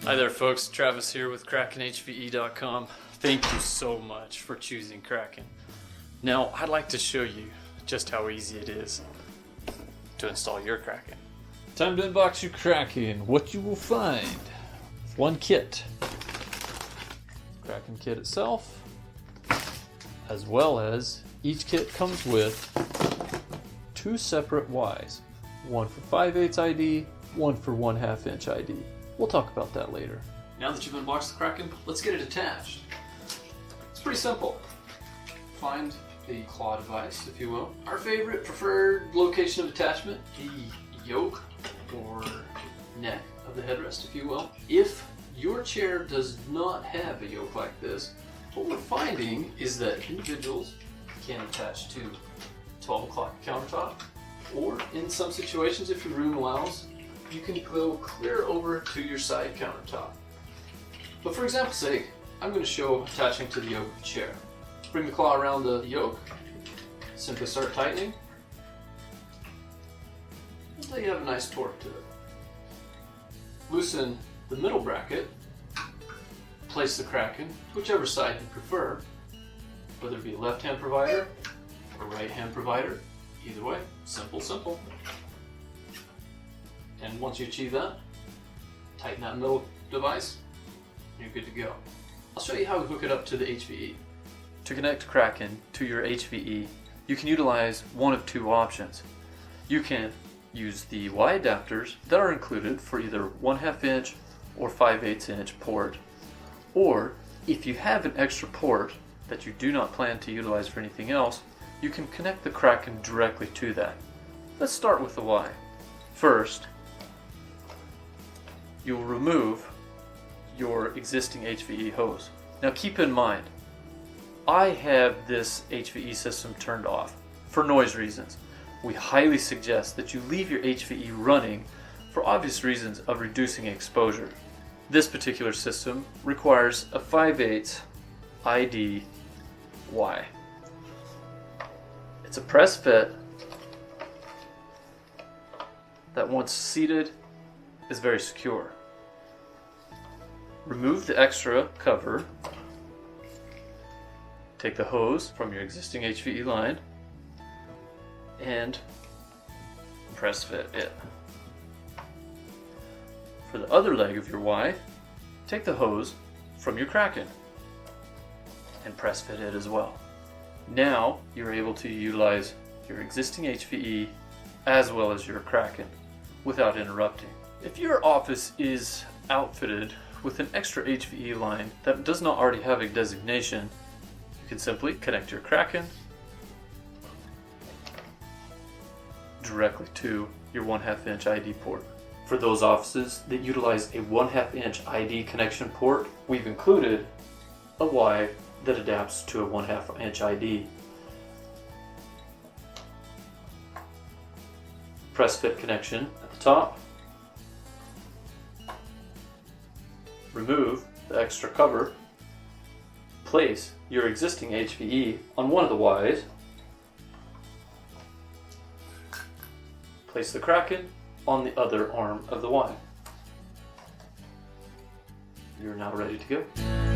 Hi there folks, Travis here with Kraken HVE.com. Thank you so much for choosing Kraken. Now I'd like to show you just how easy it is to install your Kraken. Time to unbox your Kraken. What you will find: one kit, Kraken kit itself, as well as each kit comes with two separate Ys, one for 5/8 ID, one for 1/2 inch ID. We'll talk about that later. Now that you've unboxed the Kraken, let's get it attached. It's pretty simple. Find the claw device, if you will. Our favorite preferred location of attachment, the yoke or neck of the headrest, if you will. If your chair does not have a yoke like this, what we're finding is that individuals can attach to 12 o'clock countertop, or in some situations, if your room allows, you can go clear over to your side countertop. But for example's sake, I'm going to show attaching to the yoke of the chair. Bring the claw around the yoke, simply start tightening, until you have a nice torque to it. Loosen the middle bracket, place the Kraken, whichever side you prefer, whether it be a left-hand provider or right-hand provider. Either way, simple, simple. And once you achieve that, tighten that middle device, and you're good to go. I'll show you how we hook it up to the HVE. To connect Kraken to your HVE, you can utilize one of two options. You can use the Y adapters that are included for either 1/2 inch or 5/8 inch port, or if you have an extra port that you do not plan to utilize for anything else, you can connect the Kraken directly to that. Let's start with the Y. First, you'll remove your existing HVE hose. Now keep in mind, I have this HVE system turned off for noise reasons. We highly suggest that you leave your HVE running for obvious reasons of reducing exposure. This particular system requires a 5/8 ID Y. It's a press fit that once seated is very secure. Remove the extra cover. Take the hose from your existing HVE line and press fit it. For the other leg of your Y, take the hose from your Kraken and press fit it as well. Now you're able to utilize your existing HVE as well as your Kraken without interrupting. If your office is outfitted with an extra HVE line that does not already have a designation, you can simply connect your Kraken directly to your 1/2 inch ID port. For those offices that utilize a 1/2 inch ID connection port, we've included a Y that adapts to a 1/2 inch ID. Press fit connection at the top. Remove the extra cover. Place your existing HVE on one of the Ys. Place the Kraken on the other arm of the Y. You're now ready to go.